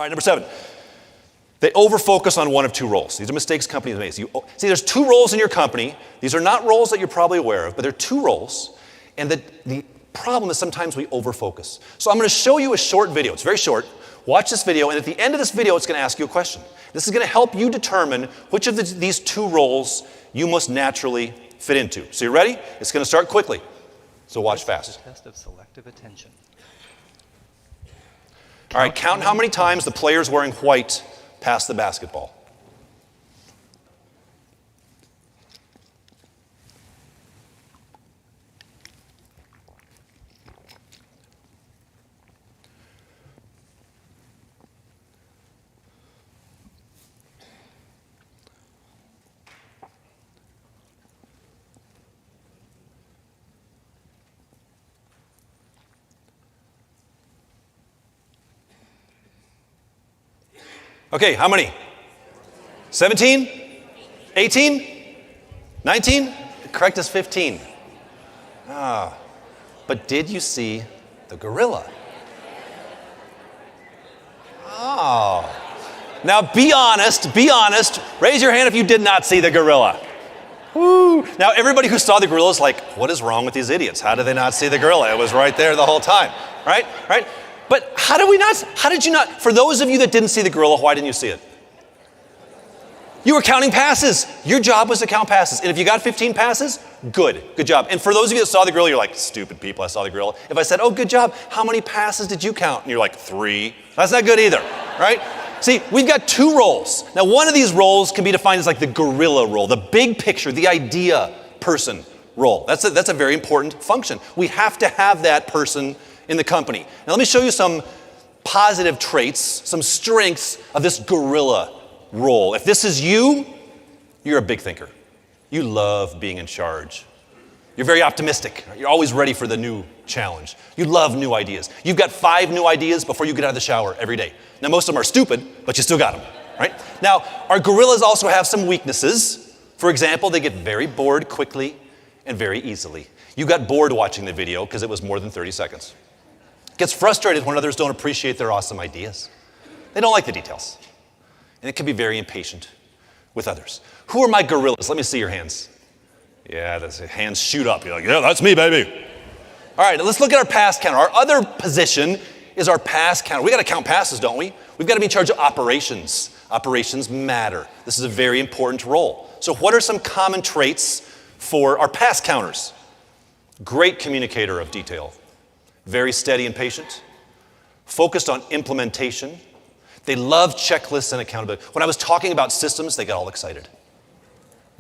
All right, number 7. They overfocus on one of two roles. These are mistakes companies make. See, there's 2 roles in your company. These are not roles that you're probably aware of, but they're 2 roles. And the problem is sometimes we overfocus. So I'm going to show you a short video. It's very short. Watch this video, and at the end of this video, it's going to ask you a question. This is going to help you determine which of these 2 roles you must naturally fit into. So you ready? It's going to start quickly. So watch fast. The test of selective attention. All right, count how many times the players wearing white pass the basketball. Okay, how many? 17? 18? 19? The correct is 15. But did you see the gorilla? Oh. Now be honest. Raise your hand if you did not see the gorilla. Woo. Now everybody who saw the gorilla is like, what is wrong with these idiots? How did they not see the gorilla? It was right there the whole time, right? But how did you not, for those of you that didn't see the gorilla, why didn't you see it? You were counting passes. Your job was to count passes. And if you got 15 passes, good job. And for those of you that saw the gorilla, you're like, stupid people, I saw the gorilla. If I said, oh, good job, how many passes did you count? And you're like, 3. That's not good either, right? See, we've got 2 roles. Now, one of these roles can be defined as like the gorilla role, the big picture, the idea person role. That's a very important function. We have to have that person in the company. Now let me show you some positive traits, some strengths of this gorilla role. If this is you, you're a big thinker. You love being in charge. You're very optimistic. You're always ready for the new challenge. You love new ideas. You've got 5 new ideas before you get out of the shower every day. Now most of them are stupid, but you still got them, right? Now our gorillas also have some weaknesses. For example, they get very bored quickly and very easily. You got bored watching the video because it was more than 30 seconds. Gets frustrated when others don't appreciate their awesome ideas. They don't like the details. And it can be very impatient with others. Who are my gorillas? Let me see your hands. Yeah, the hands shoot up. You're like, yeah, that's me, baby. All right, let's look at our pass counter. Our other position is our pass counter. We got to count passes, don't we? We've got to be in charge of operations. Operations matter. This is a very important role. So what are some common traits for our pass counters? Great communicator of detail. Very steady and patient, focused on implementation. They love checklists and accountability. When I was talking about systems, they got all excited.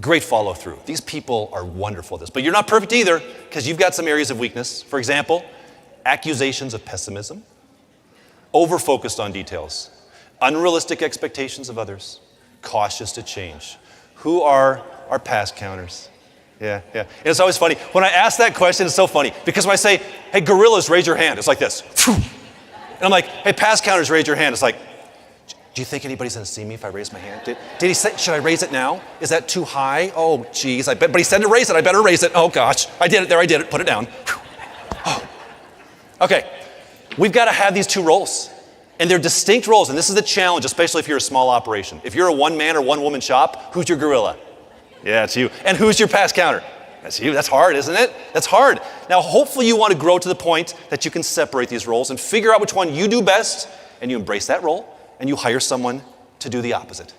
Great follow through. These people are wonderful at this. But you're not perfect either, because you've got some areas of weakness. For example, accusations of pessimism, over-focused on details, unrealistic expectations of others, cautious to change. Who are our pass counters? Yeah. And it's always funny. When I ask that question, it's so funny. Because when I say, hey, gorillas, raise your hand, it's like this. And I'm like, hey, pass counters, raise your hand. It's like, do you think anybody's going to see me if I raise my hand? Did he say, should I raise it now? Is that too high? Oh, geez. But he said to raise it. I better raise it. Oh, gosh. I did it. There, I did it. Put it down. Oh. Okay. We've got to have these 2 roles. And they're distinct roles. And this is the challenge, especially if you're a small operation. If you're a one-man or one-woman shop, who's your gorilla? Yeah, it's you. And who's your pass counter? That's you. That's hard, isn't it? That's hard. Now, hopefully you want to grow to the point that you can separate these roles and figure out which one you do best, and you embrace that role, and you hire someone to do the opposite.